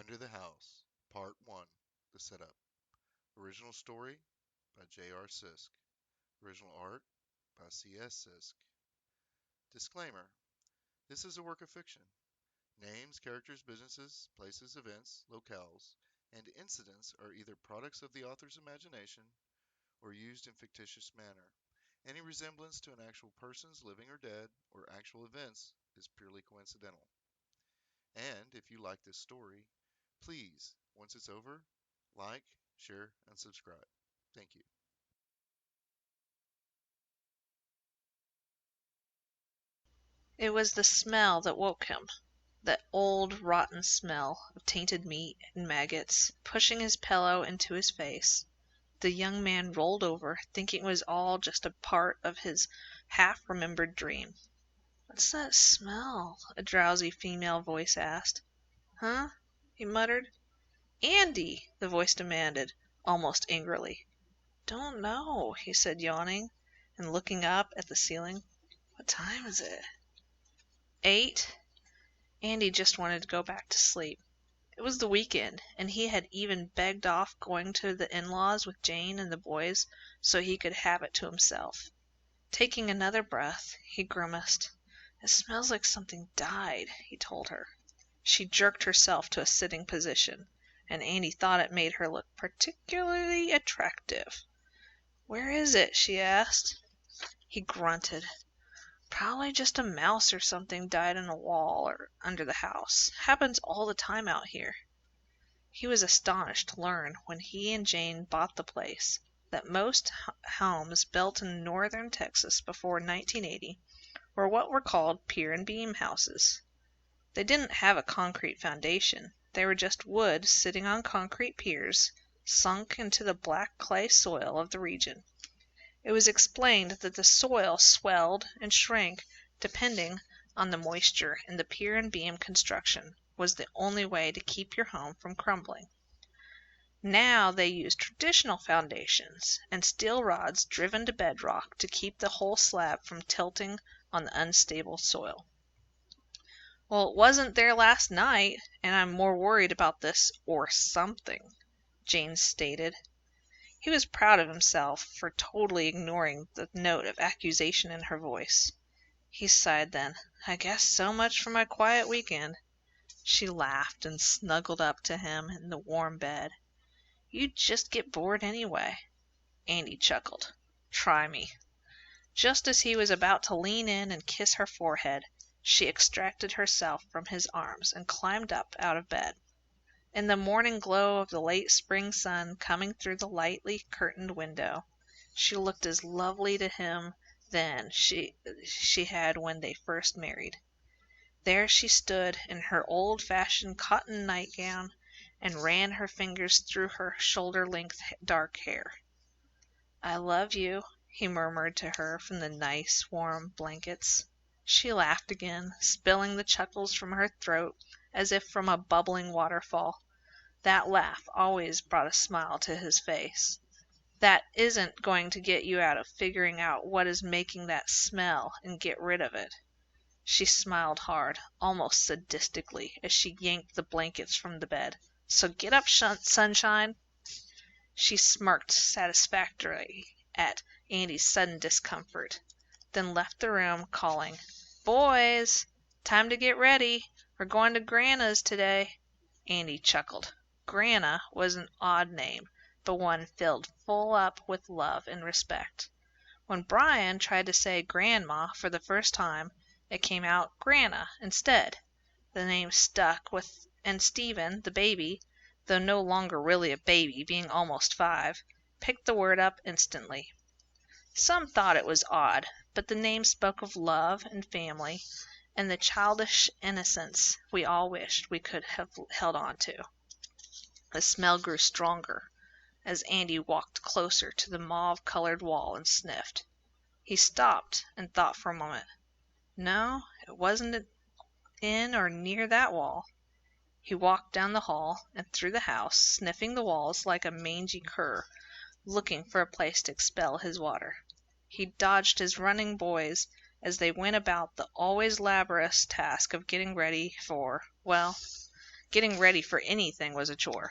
Under the House, Part 1, The Setup. Original story by J.R. Sisk. Original art by C.S. Sisk. Disclaimer. This is a work of fiction. Names, characters, businesses, places, events, locales, and incidents are either products of the author's imagination or used in fictitious manner. Any resemblance to an actual person's living or dead or actual events is purely coincidental. And if you like this story, please, once it's over, like, share, and subscribe. Thank you. It was the smell that woke him, that old rotten smell of tainted meat and maggots, pushing his pillow into his face. The young man rolled over, thinking it was all just a part of his half-remembered dream. "What's that smell?" a drowsy female voice asked. "Huh?" he muttered. "Andy!" the voice demanded, almost angrily. "Don't know," he said, yawning, and looking up at the ceiling. "What time is it?" "8." Andy just wanted to go back to sleep. It was the weekend, and he had even begged off going to the in-laws with Jane and the boys so he could have it to himself. Taking another breath, he grimaced. "It smells like something died," he told her. She jerked herself to a sitting position, and Andy thought it made her look particularly attractive. "Where is it?" she asked. He grunted. "Probably just a mouse or something died in a wall or under the house. Happens all the time out here." He was astonished to learn, when he and Jane bought the place, that most homes built in northern Texas before 1980 were what were called pier and beam houses. They didn't have a concrete foundation. They were just wood sitting on concrete piers, sunk into the black clay soil of the region. It was explained that the soil swelled and shrank depending on the moisture, and the pier and beam construction was the only way to keep your home from crumbling. Now they use traditional foundations and steel rods driven to bedrock to keep the whole slab from tilting on the unstable soil. "Well, it wasn't there last night, and I'm more worried about this or something," Jane stated. He was proud of himself for totally ignoring the note of accusation in her voice. He sighed then. "I guess so much for my quiet weekend." She laughed and snuggled up to him in the warm bed. "You'd just get bored anyway." Andy chuckled. "Try me." Just as he was about to lean in and kiss her forehead, she extracted herself from his arms and climbed up out of bed. In the morning glow of the late spring sun coming through the lightly curtained window, she looked as lovely to him then she had when they first married. There she stood in her old-fashioned cotton nightgown and ran her fingers through her shoulder-length dark hair. "I love you," he murmured to her from the nice, warm blankets. She laughed again, spilling the chuckles from her throat as if from a bubbling waterfall. That laugh always brought a smile to his face. "That isn't going to get you out of figuring out what is making that smell and get rid of it." She smiled hard, almost sadistically, as she yanked the blankets from the bed. "So get up, sunshine." She smirked satisfactorily at Andy's sudden discomfort, then left the room, calling, "Boys, time to get ready. We're going to Grana's today." Andy chuckled. Grana was an odd name, but one filled full up with love and respect. When Brian tried to say Grandma for the first time, it came out Grana instead. The name stuck with, and Stephen, the baby, though no longer really a baby, being almost 5, picked the word up instantly. Some thought it was odd, but the name spoke of love and family and the childish innocence we all wished we could have held on to. The smell grew stronger as Andy walked closer to the mauve-colored wall and sniffed. He stopped and thought for a moment. No, it wasn't in or near that wall. He walked down the hall and through the house, sniffing the walls like a mangy cur, looking for a place to expel his water. He dodged his running boys as they went about the always laborious task of getting ready for, well, Getting ready for anything was a chore.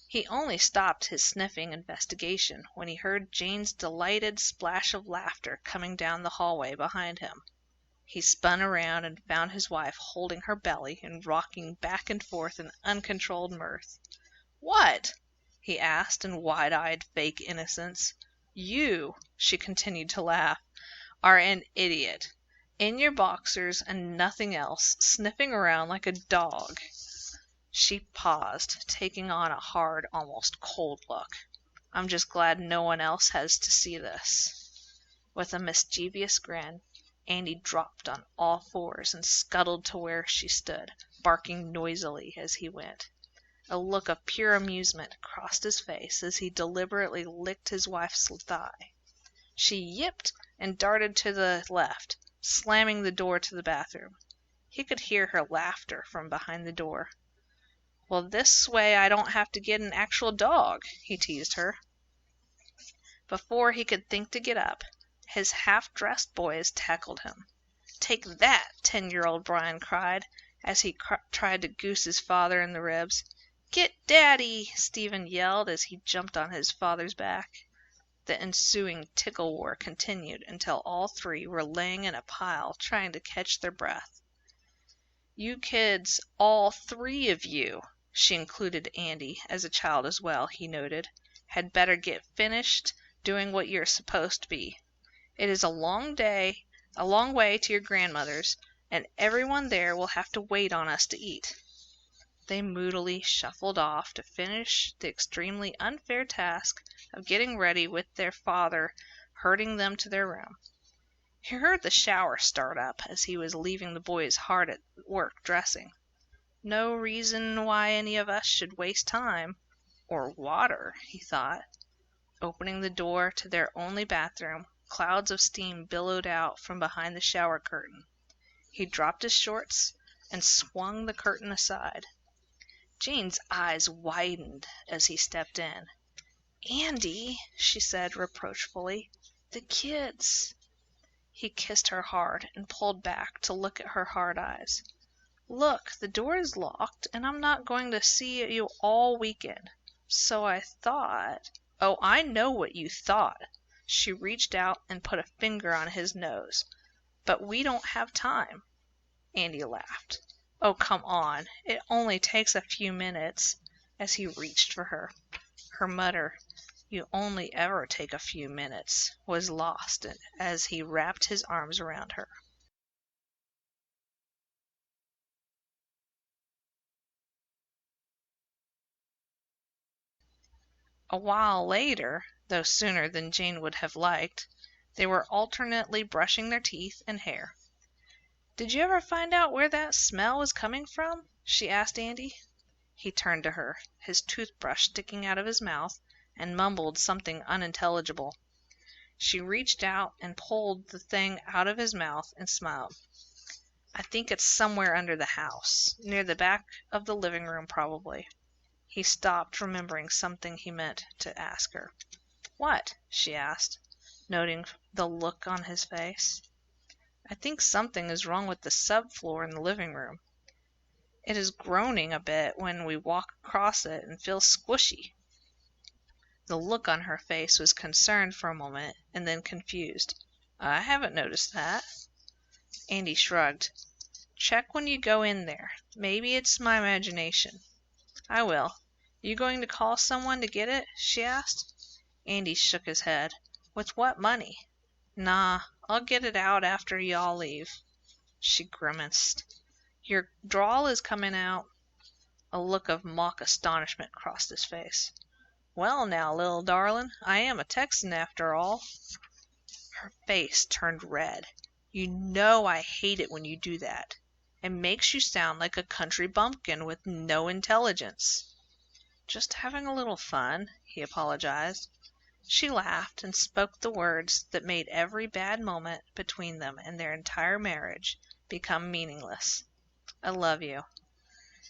He only stopped his sniffing investigation when he heard Jane's delighted splash of laughter coming down the hallway behind him. He spun around and found his wife holding her belly and rocking back and forth in uncontrolled mirth. "What?" he asked in wide-eyed fake innocence. "You," she continued to laugh, "are an idiot. In your boxers and nothing else, sniffing around like a dog." She paused, taking on a hard, almost cold look. "I'm just glad no one else has to see this." With a mischievous grin, Andy dropped on all fours and scuttled to where she stood, barking noisily as he went. A look of pure amusement crossed his face as he deliberately licked his wife's thigh. She yipped and darted to the left, slamming the door to the bathroom. He could hear her laughter from behind the door. "Well, this way I don't have to get an actual dog," he teased her. Before he could think to get up, his half-dressed boys tackled him. "Take that!" 10-year-old Brian cried, as he tried to goose his father in the ribs. "Get Daddy!" Stephen yelled as he jumped on his father's back. The ensuing tickle war continued until all three were laying in a pile trying to catch their breath. "You kids, all three of you," she included Andy as a child as well, he noted, "had better get finished doing what you're supposed to be. It is a long way to your grandmother's, and everyone there will have to wait on us to eat." They moodily shuffled off to finish the extremely unfair task of getting ready with their father herding them to their room. He heard the shower start up as he was leaving the boys hard at work dressing. No reason why any of us should waste time. Or water, he thought. Opening the door to their only bathroom, clouds of steam billowed out from behind the shower curtain. He dropped his shorts and swung the curtain aside. Jane's eyes widened as he stepped in. "Andy," she said reproachfully, "the kids." He kissed her hard and pulled back to look at her hard eyes. "Look, the door is locked, and I'm not going to see you all weekend. So I thought—" "Oh, I know what you thought." She reached out and put a finger on his nose. "But we don't have time." Andy laughed. "Oh, come on. It only takes a few minutes," as he reached for her. Her mutter, "You only ever take a few minutes," was lost as he wrapped his arms around her. A while later, though sooner than Jane would have liked, they were alternately brushing their teeth and hair. "Did you ever find out where that smell was coming from?" she asked Andy. He turned to her, his toothbrush sticking out of his mouth, and mumbled something unintelligible. She reached out and pulled the thing out of his mouth and smiled. "I think it's somewhere under the house, near the back of the living room probably." He stopped, remembering something he meant to ask her. "What?" she asked, noting the look on his face. "I think something is wrong with the subfloor in the living room. It is groaning a bit when we walk across it and feels squishy." The look on her face was concerned for a moment and then confused. "I haven't noticed that." Andy shrugged. "Check when you go in there. Maybe it's my imagination." "I will. You going to call someone to get it?" she asked. Andy shook his head. "With what money?" "Nah, I'll get it out after y'all leave." She grimaced. "Your drawl is coming out." A look of mock astonishment crossed his face. "Well now, little darlin', I am a Texan after all." Her face turned red. "You know I hate it when you do that. It makes you sound like a country bumpkin with no intelligence." "Just having a little fun," he apologized. She laughed and spoke the words that made every bad moment between them and their entire marriage become meaningless. "I love you."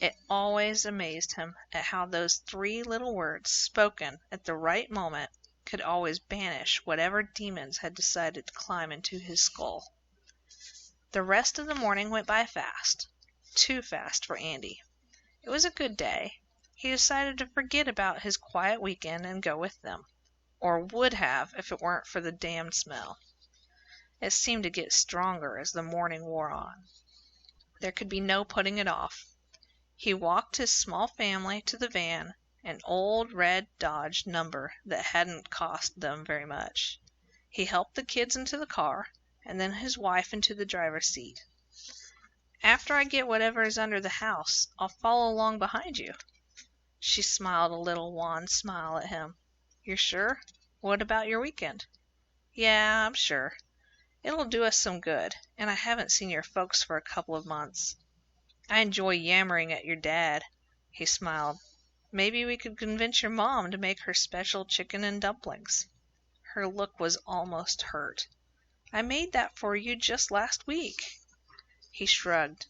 It always amazed him at how those three little words, spoken at the right moment, could always banish whatever demons had decided to climb into his skull. The rest of the morning went by fast. Too fast for Andy. It was a good day. He decided to forget about his quiet weekend and go with them. Or would have if it weren't for the damned smell. It seemed to get stronger as the morning wore on. There could be no putting it off. He walked his small family to the van, an old red Dodge number that hadn't cost them very much. He helped the kids into the car, and then his wife into the driver's seat. "After I get whatever is under the house, I'll follow along behind you." She smiled a little wan smile at him. "You're sure? What about your weekend?" "Yeah, I'm sure. It'll do us some good, and I haven't seen your folks for a couple of months. I enjoy yammering at your dad." He smiled. "Maybe we could convince your mom to make her special chicken and dumplings." Her look was almost hurt. "I made that for you just last week." He shrugged.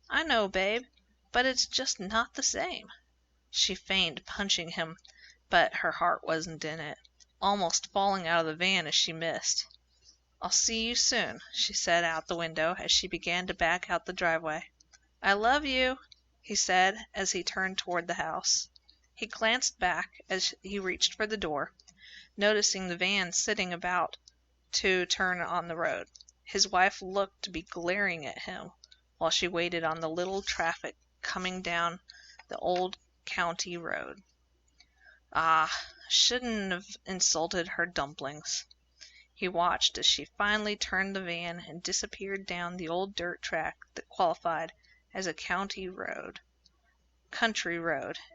"I know, babe, but it's just not the same." She feigned punching him, but her heart wasn't in it, almost falling out of the van as she missed. "I'll see you soon," she said out the window as she began to back out the driveway. "I love you," he said as he turned toward the house. He glanced back as he reached for the door, noticing the van sitting about to turn on the road. His wife looked to be glaring at him while she waited on the little traffic coming down the old county road. Ah, shouldn't have insulted her dumplings. He watched as she finally turned the van and disappeared down the old dirt track that qualified as a country road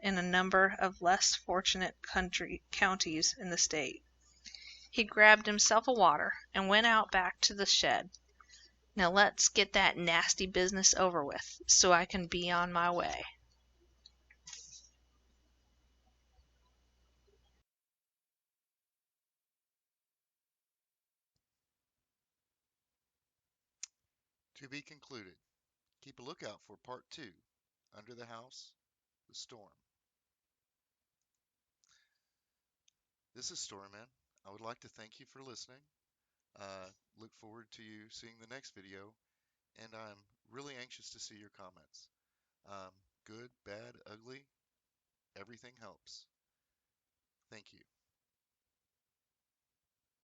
in a number of less fortunate counties in the state. He grabbed himself a water and went out back to the shed. "Now let's get that nasty business over with, so I can be on my way." To be concluded. Keep a lookout for part 2, Under the House, The Storm. This is Storyman. I would like to thank you for listening. Look forward to you seeing the next video, and I'm really anxious to see your comments. Um, Good, bad, ugly, everything helps. Thank you.